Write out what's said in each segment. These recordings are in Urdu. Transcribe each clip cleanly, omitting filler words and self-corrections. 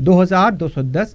2210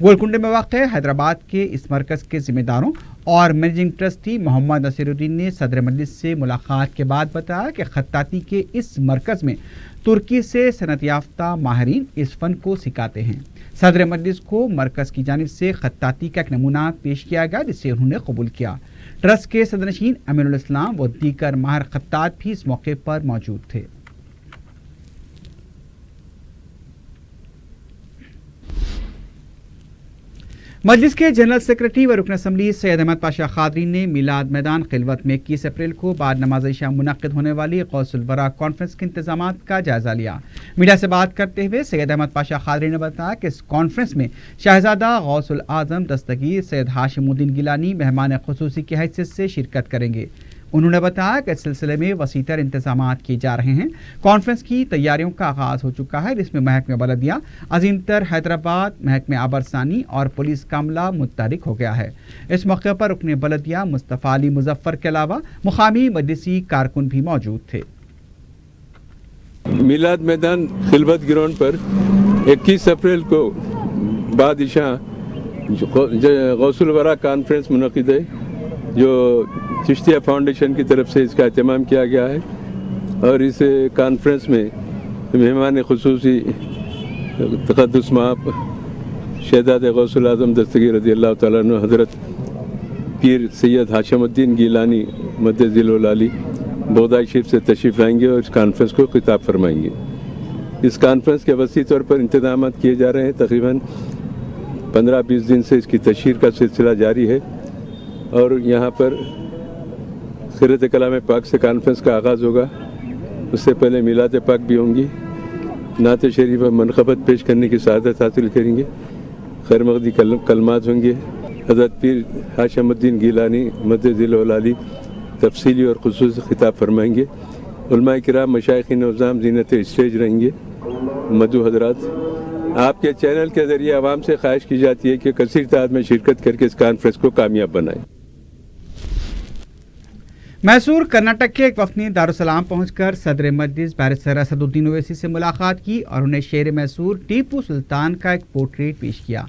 گولکنڈے میں واقع حیدرآباد کے اس مرکز کے ذمہ داروں اور مینیجنگ ٹرسٹی محمد نصیرالدین نے صدر مجلس سے ملاقات کے بعد بتایا کہ خطاطی کے اس مرکز میں ترکی سے صنعت یافتہ ماہرین اس فن کو سکھاتے ہیں۔ صدر مجلس کو مرکز کی جانب سے خطاطی کا ایک نمونہ پیش کیا گیا جسے انہوں نے قبول کیا۔ ٹرسٹ کے صدرنشین امین الاسلام و دیگر ماہر خطاط بھی اس موقع پر موجود تھے۔ مجلس کے جنرل سیکرٹری و رکن اسمبلی سید احمد پاشا قادری نے میلاد میدان خلوت میں 21 اپریل کو بعد نماز عشاء منعقد ہونے والی غوث الورا کانفرنس کے انتظامات کا جائزہ لیا۔ میڈیا سے بات کرتے ہوئے سید احمد پاشا قادری نے بتایا کہ اس کانفرنس میں شہزادہ غوث الاعظم دستگیر سید ہاشم الدین گیلانی مہمان خصوصی کی حیثیت سے شرکت کریں گے۔ انہوں نے بتایا کہ اس سلسلے میں وسیع تر انتظامات کیے جا رہے ہیں۔ کانفرنس کی تیاریوں کا آغاز ہو چکا ہے جس میں محکمہ بلدیہ، عظیم تر حیدرآباد، محکمہ آبرسانی اور پولیس کا عملہ متحرک ہو گیا ہے۔ اس موقع پر رکن بلدیہ مصطفیٰ علی مظفر کے علاوہ مقامی مجلسی کارکن بھی موجود تھے۔ میلاد میدان خلوت گراؤنڈ پر 21 اپریل کو بعد عشاء غوث الورا کانفرنس منعقد ہے جو چشتیہ فاؤنڈیشن کی طرف سے اس کا اہتمام کیا گیا ہے، اور اس کانفرنس میں مہمان خصوصی تقدس مآب شہزاد غوث الاعظم دستگیر رضی اللہ تعالیٰ عنہ حضرت پیر سید ہاشم الدین گیلانی مدد ذیل العالی بغداد شریف سے تشریف لائیں گے اور اس کانفرنس کو خطاب فرمائیں گے۔ اس کانفرنس کے وسیع طور پر انتظامات کیے جا رہے ہیں۔ تقریباً 15-20 دن سے اس کی تشہیر کا سلسلہ جاری ہے، اور یہاں پر خیرت کلام پاک سے کانفرنس کا آغاز ہوگا۔ اس سے پہلے میلاد پاک بھی ہوں گی، نعت شریف اور منقبت پیش کرنے کی سعادت حاصل کریں گے، خیر مقدی کلمات ہوں گے۔ حضرت پیر ہاشم الدین گیلانی مدد ذیل العالی تفصیلی اور خصوصی خطاب فرمائیں گے۔ علماء کرام، مشائخین نظام زینت اسٹیج رہیں گے۔ مدعو حضرات، آپ کے چینل کے ذریعے عوام سے خواہش کی جاتی ہے کہ کثیر تعداد میں شرکت کر کے اس کانفرنس کو کامیاب بنائیں۔ میسور کرناٹک کے ایک وفد نے دارالسلام پہنچ کر صدر مجلس بیرسٹر اسد الدین اویسی سے ملاقات کی اور انہیں شیر میسور ٹیپو سلطان کا ایک پورٹریٹ پیش کیا۔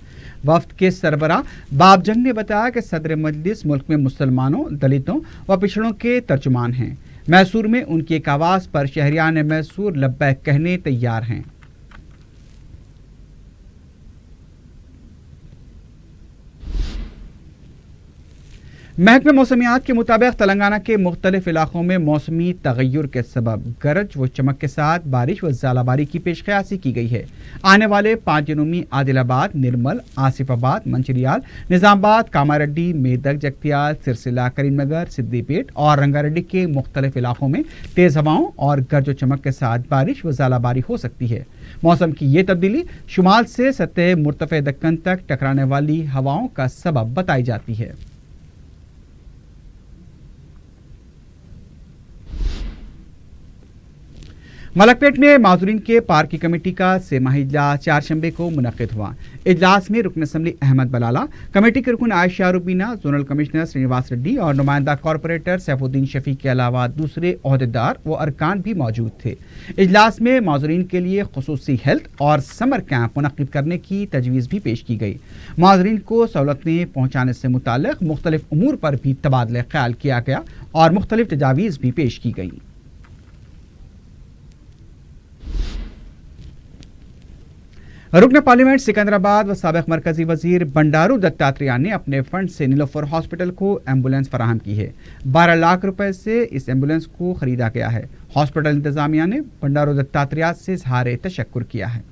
وفد کے سربراہ باب جنگ نے بتایا کہ صدر مجلس ملک میں مسلمانوں، دلتوں و پچھڑوں کے ترجمان ہیں۔ میسور میں ان کی ایک آواز پر شہریان میسور لبیک کہنے تیار ہیں۔ محکمہ موسمیات کے مطابق تلنگانہ کے مختلف علاقوں میں موسمی تغیر کے سبب گرج و چمک کے ساتھ بارش و ژالہ باری کی پیش قیاسی کی گئی ہے۔ آنے والے 5 دنوں میں عادل آباد، نرمل، آصف آباد، منچریال، نظام آباد، کاماریڈی، میدک، جگتیال، سرسلہ، کریم نگر، سدی پیٹ اور رنگا ریڈی کے مختلف علاقوں میں تیز ہواؤں اور گرج و چمک کے ساتھ بارش و ژالہ باری ہو سکتی ہے۔ موسم کی یہ تبدیلی شمال سے سطح مرتفع دکن تک ٹکرانے والی ہواؤں کا سبب بتائی جاتی ہے۔ ملک پیٹ میں معذورین کے پارک کی کمیٹی کا 3 ماہی اجلاس 4 شنبے کو منعقد ہوا۔ اجلاس میں رکن اسمبلی احمد بلالہ، کمیٹی کے رکن عائشہ روبینہ، زونل کمشنر سرینواس ریڈی اور نمائندہ کارپوریٹر سیف الدین شفیع کے علاوہ دوسرے عہدیدار و ارکان بھی موجود تھے۔ اجلاس میں معذورین کے لیے خصوصی ہیلتھ اور سمر کیمپ منعقد کرنے کی تجویز بھی پیش کی گئی۔ معذورین کو سہولتیں پہنچانے سے متعلق مختلف امور پر بھی تبادلہ خیال کیا گیا اور مختلف تجاویز بھی پیش کی گئیں۔ رکن پارلیمنٹ سکندرآباد و سابق مرکزی وزیر بنڈارو دتاتریہ نے اپنے فنڈ سے نیلوفر ہاسپٹل کو ایمبولینس فراہم کی ہے۔ 12 لاکھ روپے سے اس ایمبولینس کو خریدا گیا ہے۔ ہاسپٹل انتظامیہ نے بنڈارو دتاتریہ سے اظہار تشکر کیا ہے۔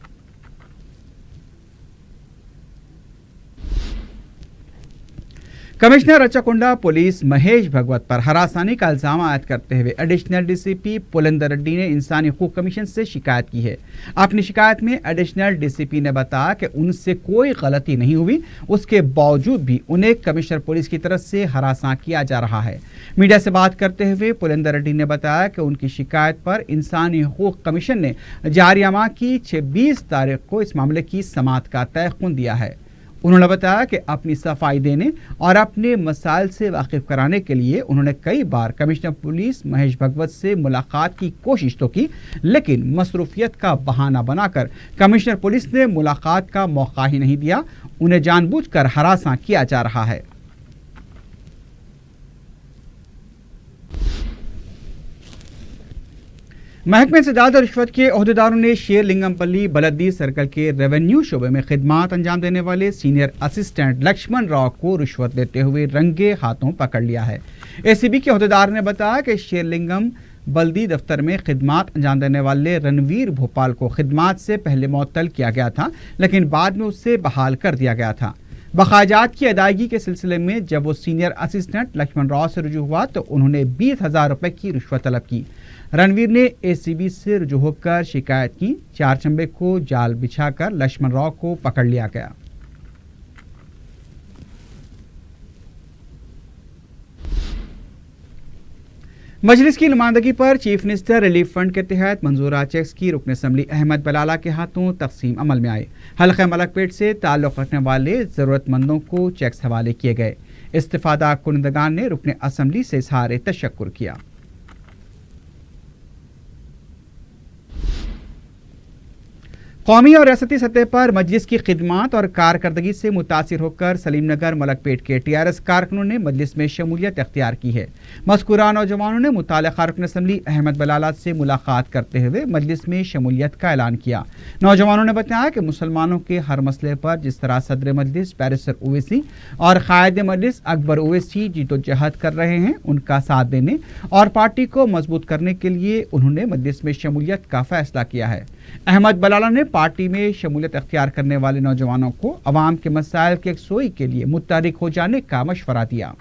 کمشنر رچاکنڈا پولیس مہیش بھگوت پر ہراسانی کا الزام عائد کرتے ہوئے ایڈیشنل ڈی سی پی پولندر ریڈی نے انسانی حقوق کمیشن سے شکایت کی ہے۔ اپنی شکایت میں ایڈیشنل ڈی سی پی نے بتایا کہ ان سے کوئی غلطی نہیں ہوئی، اس کے باوجود بھی انہیں کمشنر پولیس کی طرف سے ہراساں کیا جا رہا ہے۔ میڈیا سے بات کرتے ہوئے پولندر ریڈی نے بتایا کہ ان کی شکایت پر انسانی حقوق کمیشن نے جاریہ ماہ کی 26 تاریخ کو اس معاملے کی سماعت کا تیقن دیا ہے۔ انہوں نے بتایا کہ اپنی صفائی دینے اور اپنے مسائل سے واقف کرانے کے لیے انہوں نے کئی بار کمشنر پولیس مہیش بھگوت سے ملاقات کی کوشش تو کی، لیکن مصروفیت کا بہانہ بنا کر کمشنر پولیس نے ملاقات کا موقع ہی نہیں دیا، انہیں جان بوجھ کر ہراساں کیا جا رہا ہے۔ محکمہ انسداد اور رشوت کے عہدیداروں نے شیر لنگم پلی بلدی سرکل کے ریونیو شعبے میں خدمات انجام دینے والے سینئر اسسٹنٹ لکشمن راؤ کو رشوت دیتے ہوئے رنگے ہاتھوں پکڑ لیا ہے۔ اے سی بی کے عہدیدار نے بتایا کہ شیر لنگم بلدی دفتر میں خدمات انجام دینے والے رنویر بھوپال کو خدمات سے پہلے معطل کیا گیا تھا، لیکن بعد میں اسے بحال کر دیا گیا تھا۔ بخراجات کی ادائیگی کے سلسلے میں جب وہ سینئر اسسٹنٹ لکشمن راؤ سے رجوع ہوا تو انہوں نے 20,000 روپے کی رشوت طلب کی۔ رنویر نے اے سی بی سے رجوع ہو کر شکایت کی۔ چہارشنبے کو جال بچھا کر لکشمن راؤ کو پکڑ لیا گیا۔ مجلس کی نمائندگی پر چیف منسٹر ریلیف فنڈ کے تحت منظورہ چیکس کی رکن اسمبلی احمد بلالہ کے ہاتھوں تقسیم عمل میں آئے۔ حلقہ ملک پیٹ سے تعلق رکھنے والے ضرورت مندوں کو چیکس حوالے کیے گئے۔ استفادہ کنندگان نے رکن اسمبلی سے اظہار تشکر کیا۔ قومی اور ریاستی سطح پر مجلس کی خدمات اور کارکردگی سے متاثر ہو کر سلیم نگر ملک پیٹ کے ٹی آر ایس کارکنوں نے مجلس میں شمولیت اختیار کی ہے۔ مذکورہ نوجوانوں نے متعلقہ رکن اسمبلی احمد بلالہ سے ملاقات کرتے ہوئے مجلس میں شمولیت کا اعلان کیا۔ نوجوانوں نے بتایا کہ مسلمانوں کے ہر مسئلے پر جس طرح صدر مجلس بیرسٹر اویسی اور قائد مجلس اکبر اویسی جدوجہد کر رہے ہیں، ان کا ساتھ دینے اور پارٹی کو مضبوط کرنے کے لیے انہوں نے مجلس میں شمولیت کا فیصلہ کیا ہے۔ احمد بلالہ نے پارٹی میں شمولیت اختیار کرنے والے نوجوانوں کو عوام کے مسائل کی یکسوئی کے لیے متحرک ہو جانے کا مشورہ دیا۔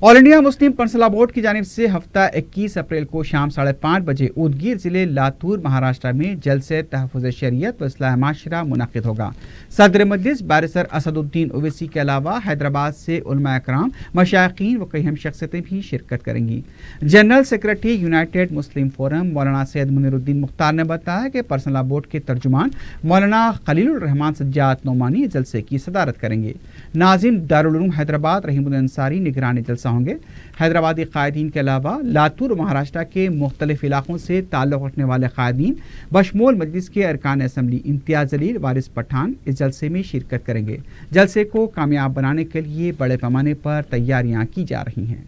آل انڈیا مسلم پنسلا بورڈ کی جانب سے ہفتہ 21 اپریل کو شام 5:30 بجے اودگیر ضلع لاتور مہاراشٹر میں جلسہ تحفظ شریعت و اصلاح معاشرہ منعقد ہوگا۔ صدر مجلس بیرسٹر اسد الدین اویسی کے علاوہ حیدرآباد سے علماء اکرام، مشائخین و کئی اہم شخصیتیں بھی شرکت کریں گی۔ جنرل سیکرٹری یونائیٹڈ مسلم فورم مولانا سید منیر الدین مختار نے بتایا کہ پنسلا بورڈ کے ترجمان مولانا خلیل الرحمان سجاد نعمانی جلسے کی صدارت کریں گے۔ ناظم دارالعلوم حیدرآباد رحیم الدین انصاری نگران جلسہ ہوں گے۔ حیدرآبادی قائدین کے علاوہ لاتور مہاراشٹر کے مختلف علاقوں سے تعلق رکھنے والے قائدین بشمول مجلس کے ارکان اسمبلی امتیاز جلیل، وارث پٹھان اس جلسے میں شرکت کریں گے۔ جلسے کو کامیاب بنانے کے لیے بڑے پیمانے پر تیاریاں کی جا رہی ہیں۔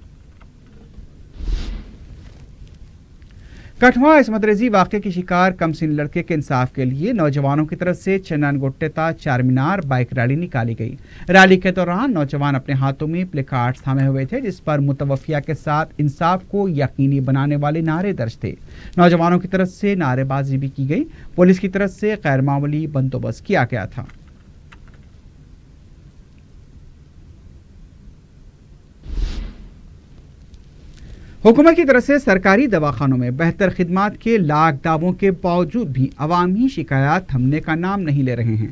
کٹھوعہ عصمت ریزی واقعے کی شکار کمسن لڑکے کے انصاف کے لیے نوجوانوں کی طرف سے چنن گٹے تا چار مینار بائک ریلی نکالی گئی۔ ریلی کے دوران نوجوان اپنے ہاتھوں میں پلے کارڈز تھامے ہوئے تھے جس پر متوفیہ کے ساتھ انصاف کو یقینی بنانے والے نعرے درج تھے۔ نوجوانوں کی طرف سے نعرے بازی بھی کی گئی۔ پولیس کی طرف سے غیر معمولی بندوبست کیا گیا تھا۔ حکومت کی طرف سے سرکاری دواخانوں میں بہتر خدمات کے لاکھ دعووں کے باوجود بھی عوامی شکایات تھمنے کا نام نہیں لے رہے ہیں۔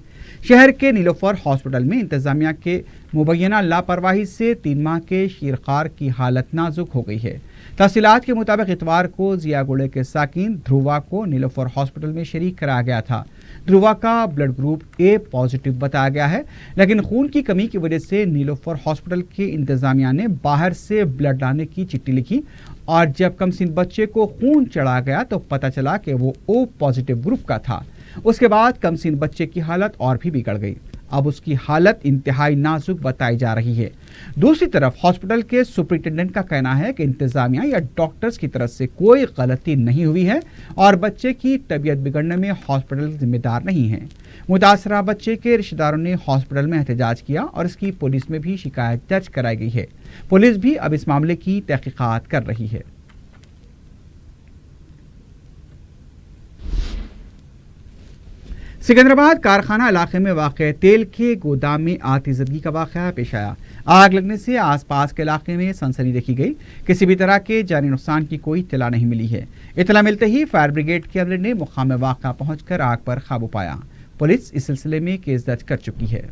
شہر کے نیلوفر ہاسپٹل میں انتظامیہ کے مبینہ لاپرواہی سے 3 ماہ کے شیرخوار کی حالت نازک ہو گئی ہے۔ تفصیلات کے مطابق اتوار کو ضیا گوڑے کے ساکن دھروا کو نیلوفر ہاسپٹل میں شریک کرایا گیا تھا۔ دھروا کا بلڈ گروپ اے پازیٹیو بتایا گیا ہے، لیکن خون کی کمی کی وجہ سے نیلوفر ہاسپٹل کے انتظامیہ نے باہر سے بلڈ لانے کی چٹھی لکھی اور جب کمسن بچے کو خون چڑھا گیا تو پتہ چلا کہ وہ او پازیٹیو گروپ کا تھا۔ اس کے بعد کمسن بچے کی حالت اور بھی بگڑ گئی۔ اب اس کی حالت انتہائی نازک بتائی جا رہی ہے۔ دوسری طرف ہاسپٹل کے سپرنٹینڈنٹ کا کہنا ہے کہ انتظامیہ یا ڈاکٹرز کی طرف سے کوئی غلطی نہیں ہوئی ہے اور بچے کی طبیعت بگڑنے میں ہاسپٹل ذمہ دار نہیں ہے۔ متاثرہ بچے کے رشتہ داروں نے ہاسپٹل میں احتجاج کیا اور اس کی پولیس میں بھی شکایت درج کرائی گئی ہے۔ پولیس بھی اب اس معاملے کی تحقیقات کر رہی ہے۔ سکندرآباد کارخانہ علاقے میں واقع تیل کے گودام میں آتی زدگی کا واقعہ پیش آیا۔ آگ لگنے سے آس پاس کے علاقے میں سنسنی دیکھی گئی۔ کسی بھی طرح کے جانی نقصان کی کوئی اطلاع نہیں ملی ہے۔ اطلاع ملتے ہی فائر بریگیڈ کے عملے نے مقام واقعہ پہنچ کر آگ پر قابو پایا۔ پولیس اس سلسلے میں کیس درج کر چکی ہے۔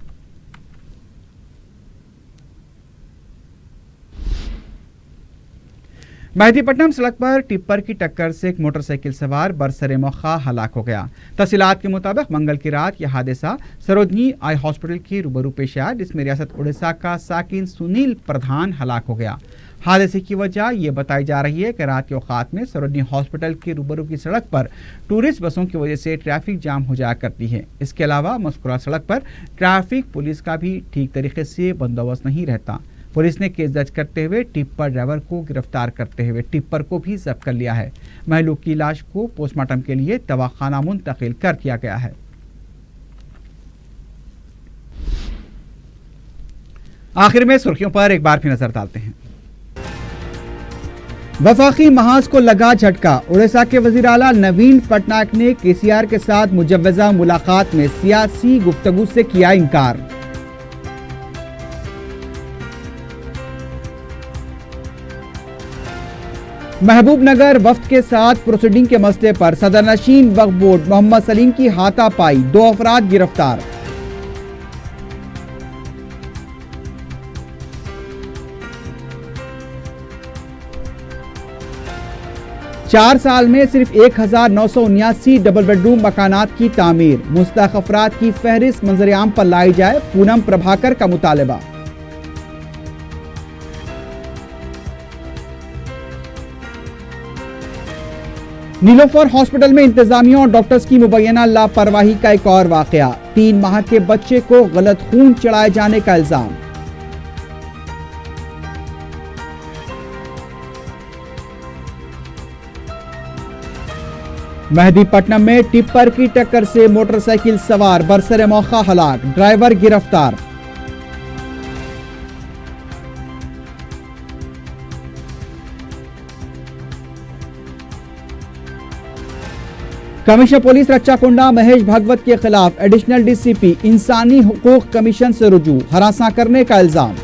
مہدی-پٹنم سڑک پر ٹپر کی ٹکر سے ایک موٹر سائیکل سوار برسر موقع ہلاک ہو گیا۔ تفصیلات کے مطابق منگل کی رات یہ حادثہ سروجنی آئی ہاسپٹل کے روبرو پیش آیا، جس میں ریاست اڑیسہ کا ساکن سنیل پردھان ہلاک ہو گیا۔ حادثے کی وجہ یہ بتائی جا رہی ہے کہ رات کے اوقات میں سروجنی ہاسپٹل کے روبرو کی سڑک پر ٹورسٹ بسوں کی وجہ سے ٹریفک جام ہو جایا کرتی ہے۔ اس کے علاوہ مذکورہ سڑک پر ٹریفک پولیس کا بھی ٹھیک طریقے سے بندوبست نہیں رہتا۔ پولیس نے کیس درج کرتے ہوئے ٹپر ڈرائیور کو گرفتار کرتے ہوئے ٹپر کو بھی ضبط کر لیا ہے۔ مہلوک کی لاش کو پوسٹ مارٹم کے لیے دواخانہ منتقل کر دیا گیا ہے۔ آخر میں سرخیوں پر ایک بار پھر نظر ڈالتے ہیں۔ وفاقی محاذ کو لگا جھٹکا، اڑیسہ کے وزیر اعلیٰ نوین پٹنائک نے کے سی آر کے ساتھ مجوزہ ملاقات میں سیاسی گفتگو سے کیا انکار۔ محبوب نگر وفد کے ساتھ پروسیڈنگ کے مسئلے پر صدر نشین وقف بورڈ محمد سلیم کی ہاتھا پائی، 2 افراد گرفتار۔ چار سال میں صرف 1979 ڈبل بیڈ روم مکانات کی تعمیر، مستحق افراد کی فہرست منظر عام پر لائی جائے، پونم پربھاکر کا مطالبہ۔ نیلوفر ہاسپٹل میں انتظامیہ اور ڈاکٹرز کی مبینہ لاپرواہی کا ایک اور واقعہ، 3 ماہ کے بچے کو غلط خون چڑھائے جانے کا الزام۔ مہدی پٹنم میں ٹپر کی ٹکر سے موٹر سائیکل سوار برسر موقع ہلاک، ڈرائیور گرفتار۔ کمشنر پولیس رچا کنڈا مہیش بھاگوت کے خلاف ایڈیشنل ڈی سی پی انسانی حقوق کمیشن سے رجوع، ہراساں کرنے کا الزام۔